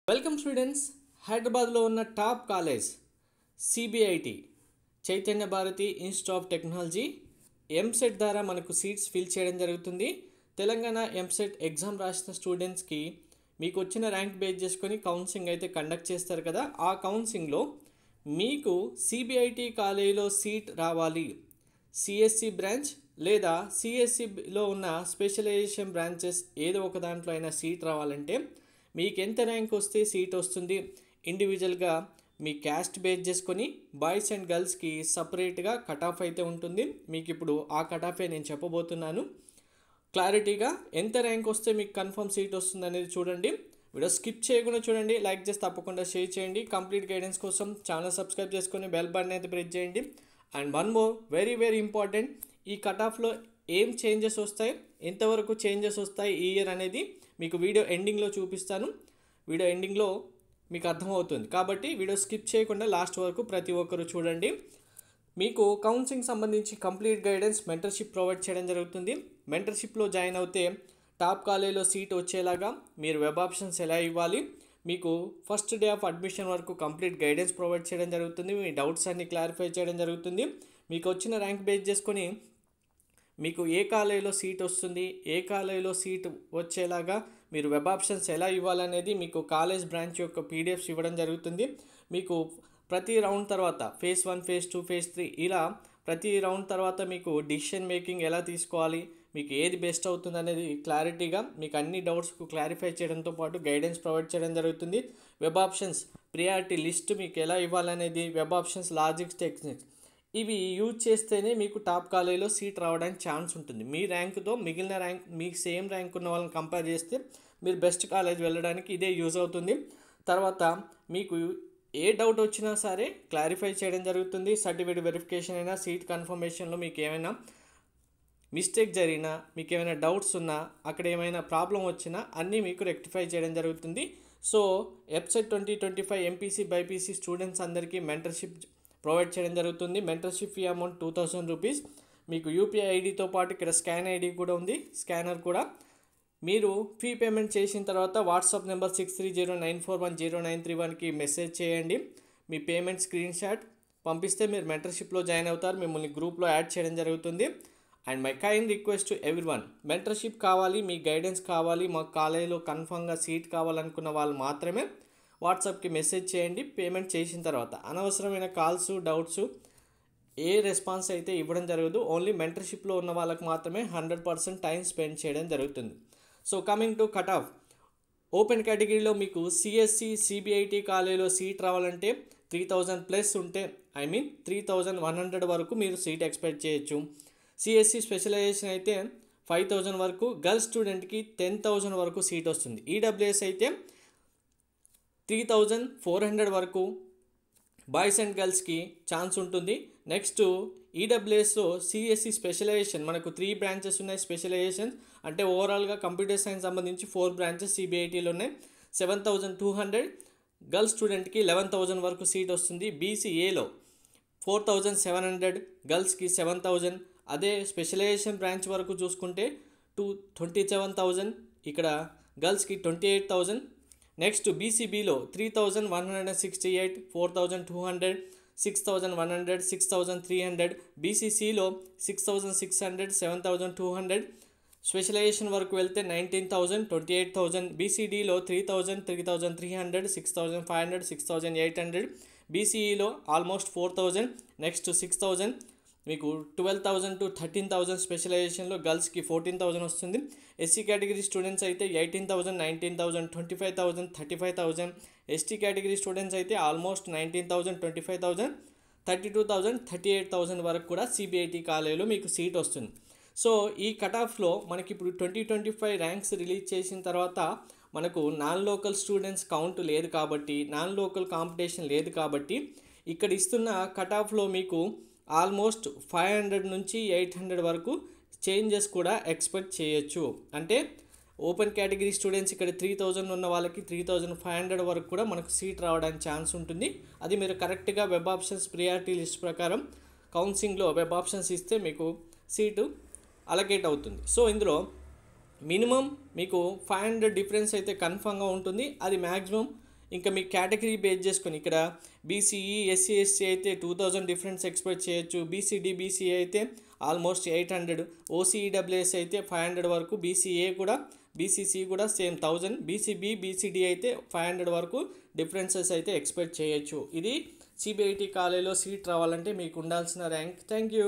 Welcome students. హైదరాబాద్లో ఉన్న top college CBIT Chaitanya Bharathi institute of technology EAMCET ద్వారా మనకు సీట్స్ ఫిల్ చేయడం జరుగుతుంది. తెలంగాణ ఎంసెట్ ఎగ్జామ్ రాసిన స్టూడెంట్స్కి మీకు వచ్చిన ర్యాంక్ బేస్ చేసుకొని కౌన్సిలింగ్ అయితే కండక్ట్ చేస్తారు కదా. ఆ కౌన్సిలింగ్లో మీకు సిబిఐటి కాలేజీలో సీట్ రావాలి, సిఎస్సి బ్రాంచ్ లేదా సిఎస్సిలో ఉన్న స్పెషలైజేషన్ బ్రాంచెస్ ఏదో ఒక దాంట్లో అయినా సీట్ రావాలంటే మీకు ఎంత ర్యాంక్ వస్తే సీట్ వస్తుంది. ఇండివిజువల్గా మీ క్యాస్ట్ బేస్ చేసుకొని బాయ్స్ అండ్ గర్ల్స్కి సపరేట్గా కట్ ఆఫ్ అయితే ఉంటుంది. మీకు ఇప్పుడు ఆ కట్ ఆఫే నేను చెప్పబోతున్నాను. క్లారిటీగా ఎంత ర్యాంక్ వస్తే మీకు కన్ఫర్మ్ సీట్ వస్తుంది అనేది చూడండి. వీడియో స్కిప్ చేయకుండా చూడండి, లైక్ చేసి తప్పకుండా షేర్ చేయండి. కంప్లీట్ గైడెన్స్ కోసం ఛానల్ సబ్స్క్రైబ్ చేసుకొని బెల్ బటన్ అయితే ప్రెస్ చేయండి. And one more very important, ఈ కట్ ఆఫ్లో ఏం చేంజెస్ వస్తాయి, ఎంతవరకు చేంజెస్ వస్తాయి ఈ ఇయర్ అనేది మీకు వీడియో ఎండింగ్లో చూపిస్తాను. వీడియో ఎండింగ్లో మీకు అర్థమవుతుంది కాబట్టి వీడియో స్కిప్ చేయకుండా లాస్ట్ వరకు ప్రతి ఒక్కరు చూడండి. మీకు కౌన్సిలింగ్ సంబంధించి కంప్లీట్ గైడెన్స్ మెంటర్షిప్ ప్రొవైడ్ చేయడం జరుగుతుంది. మెంటర్షిప్లో జాయిన్ అవుతే టాప్ కాలేజీలో సీట్ వచ్చేలాగా మీరు వెబ్ ఆప్షన్స్ ఎలా ఇవ్వాలి, మీకు ఫస్ట్ డే ఆఫ్ అడ్మిషన్ వరకు కంప్లీట్ గైడెన్స్ ప్రొవైడ్ చేయడం జరుగుతుంది. మీ డౌట్స్ అన్ని క్లారిఫై చేయడం జరుగుతుంది. మీకు వచ్చిన ర్యాంక్ బేస్ చేసుకొని మీకు ఏ కాలేజీలో సీట్ వస్తుంది, ఏ కాలేజీలో సీట్ వచ్చేలాగా మీరు వెబ్ ఆప్షన్స్ ఎలా ఇవ్వాలనేది మీకు కాలేజ్ బ్రాంచ్ యొక్క పీడిఎఫ్స్ ఇవ్వడం జరుగుతుంది. మీకు ప్రతి రౌండ్ తర్వాత ఫేజ్ 1, ఫేజ్ 2, ఫేజ్ 3 ఇలా ప్రతి రౌండ్ తర్వాత మీకు డిసిషన్ మేకింగ్ ఎలా తీసుకోవాలి, మీకు ఏది బెస్ట్ అవుతుంది అనేది క్లారిటీగా మీకు అన్ని డౌట్స్కు క్లారిఫై చేయడంతో పాటు గైడెన్స్ ప్రొవైడ్ చేయడం జరుగుతుంది. వెబ్ ఆప్షన్స్ ప్రియారిటీ లిస్ట్ మీకు ఎలా ఇవ్వాలనేది, వెబ్ ఆప్షన్స్ లాజిక్స్ టెక్నిక్స్ ఇవి యూజ్ చేస్తేనే మీకు టాప్ కాలేజీలో సీట్ రావడానికి ఛాన్స్ ఉంటుంది. మీ ర్యాంకుతో మిగిలిన ర్యాంక్ మీకు సేమ్ ర్యాంక్ ఉన్న వాళ్ళని కంపేర్ చేస్తే మీరు బెస్ట్ కాలేజ్ వెళ్ళడానికి ఇదే యూజ్ అవుతుంది. తర్వాత మీకు ఏ డౌట్ వచ్చినా సరే క్లారిఫై చేయడం జరుగుతుంది. సర్టిఫికేట్ వెరిఫికేషన్ అయినా, సీట్ కన్ఫర్మేషన్లో మీకు ఏమైనా మిస్టేక్ జరిగినా, మీకు ఏమైనా డౌట్స్ ఉన్నా, అక్కడ ఏమైనా ప్రాబ్లం వచ్చినా అన్నీ మీకు రెక్టిఫై చేయడం జరుగుతుంది. So EAMCET 2025 MPC BiPC students అందరికీ మెంటర్షిప్ ప్రొవైడ్ చేయడం జరుగుతుంది. Mentorship fee amount 2000 rupees. మీకు యూపీఐ ఐడితో పాటు ఇక్కడ స్కాన్ ఐడి కూడా ఉంది, స్కానర్ కూడా. మీరు ఫీ పేమెంట్ చేసిన తర్వాత వాట్సాప్ నెంబర్ 6309410931కి మెసేజ్ చేయండి. మీ పేమెంట్ స్క్రీన్ షాట్ పంపిస్తే మీరు మెంటర్షిప్లో జాయిన్ అవుతారు. మిమ్మల్ని గ్రూప్లో యాడ్ చేయడం జరుగుతుంది. And my kind request to everyone, mentorship కావాలి, మీ గైడెన్స్ కావాలి, మా కాలేజీలో కన్ఫర్మ్గా సీట్ కావాలనుకున్న వాళ్ళు మాత్రమే వాట్సాప్కి మెసేజ్ చేయండి. పేమెంట్ చేసిన తర్వాత అనవసరమైన కాల్స్, డౌట్స్ ఏ రెస్పాన్స్ అయితే ఇవ్వడం జరగదు. ఓన్లీ మెంటర్షిప్లో ఉన్న వాళ్ళకి మాత్రమే 100% టైం స్పెండ్ చేయడం జరుగుతుంది. So coming to cut off, open కేటగిరీలో మీకు సిఎస్సి సిబిఐటి కాలేజీలో సీట్ రావాలంటే 3000+ ఉంటే 3100 వరకు మీరు సీట్ ఎక్స్పెక్ట్ చేయొచ్చు. సిఎస్సి స్పెషలైజేషన్ అయితే 5000 వరకు, గర్ల్స్ స్టూడెంట్కి 10,000 వరకు సీట్ వస్తుంది. ఈడబ్ల్యూఎస్ అయితే 3400 వరకు బాయ్స్ అండ్ గర్ల్స్కి ఛాన్స్ ఉంటుంది. నెక్స్ట్ ఈడబ్ల్యూఎస్లో సిఎస్సి స్పెషలైజేషన్ మనకు 3 బ్రాంచెస్ ఉన్నాయి. స్పెషలైజేషన్ అంటే ఓవరాల్గా కంప్యూటర్ సైన్స్ సంబంధించి 4 బ్రాంచెస్ సిబిఐటీలో ఉన్నాయి. 7200 గర్ల్స్ స్టూడెంట్కి 11,000 వరకు సీట్ వస్తుంది. బీసీఏలో 4700 గర్ల్స్కి 7000. అదే స్పెషలైజేషన్ బ్రాంచ్ వరకు చూసుకుంటే 27,000, ఇక్కడ గర్ల్స్కి 28,000. నెక్స్ట్ బీసీబీలో 3168, 4200, 6100, 6300. బీసీసీలో 6600, 7200. స్పెషలైజేషన్ వరకు వెళ్తే 19,000, 28,000. బీసీడీలో 3000, 3300, 6500, 6800. బీసీఈలో ఆల్మోస్ట్ 4000. నెక్స్ట్ 6000. మీకు 12,000 to 13,000 స్పెషలైజేషన్లో గర్ల్స్కి 14,000 వస్తుంది. ఎస్సీ కేటగిరీ స్టూడెంట్స్ అయితే 18,000, 19,000, 25,000, 35,000. ఎస్టీ కేటగిరీ స్టూడెంట్స్ అయితే ఆల్మోస్ట్ 19,000, 25,000, 32,000, 38,000 వరకు కూడా సిబిఐటి కాలేజీలో మీకు సీట్ వస్తుంది. సో ఈ కట్ ఆఫ్లో మనకి ఇప్పుడు 2025 ర్యాంక్స్ రిలీజ్ చేసిన తర్వాత మనకు నాన్ లోకల్ స్టూడెంట్స్ కౌంట్ లేదు కాబట్టి, నాన్ లోకల్ కాంపిటీషన్ లేదు కాబట్టి ఇక్కడ ఇస్తున్న కట్ ఆఫ్లో మీకు ఆల్మోస్ట్ 500 నుంచి 800 వరకు చేంజెస్ కూడా ఎక్స్పెక్ట్ చేయొచ్చు. అంటే ఓపెన్ కేటగిరీ స్టూడెంట్స్ ఇక్కడ 3000 ఉన్న వాళ్ళకి 3500 వరకు కూడా మనకు సీట్ రావడానికి ఛాన్స్ ఉంటుంది. అది మీరు కరెక్ట్గా వెబ్ ఆప్షన్స్ ప్రియారిటీ లిస్ట్ ప్రకారం కౌన్సిలింగ్లో వెబ్ ఆప్షన్స్ ఇస్తే మీకు సీటు అలకేట్ అవుతుంది. సో ఇందులో మినిమం మీకు 500 డిఫరెన్స్ అయితే కన్ఫర్మ్గా ఉంటుంది. అది మ్యాక్సిమం ఇంకా మీ కేటగిరీ బేస్ చేసుకొని ఇక్కడ బీసీఈ ఎస్సీ ఎస్సీ అయితే 2000 డిఫరెన్స్ ఎక్స్పెక్ట్ చేయొచ్చు. బీసీడీ బీసీఏ అయితే ఆల్మోస్ట్ 800, ఓసీఈడబ్ల్యూఎస్ అయితే 500 వరకు, బీసీఏ కూడా బీసీసీ కూడా సేమ్ 1000, బీసీబీ బీసీడీ అయితే 500 వరకు డిఫరెన్సెస్ అయితే ఎక్స్పెక్ట్ చేయొచ్చు. ఇది సిబిఐటి కాలేజీలో సీట్ రావాలంటే మీకు ఉండాల్సిన ర్యాంక్. Thank you.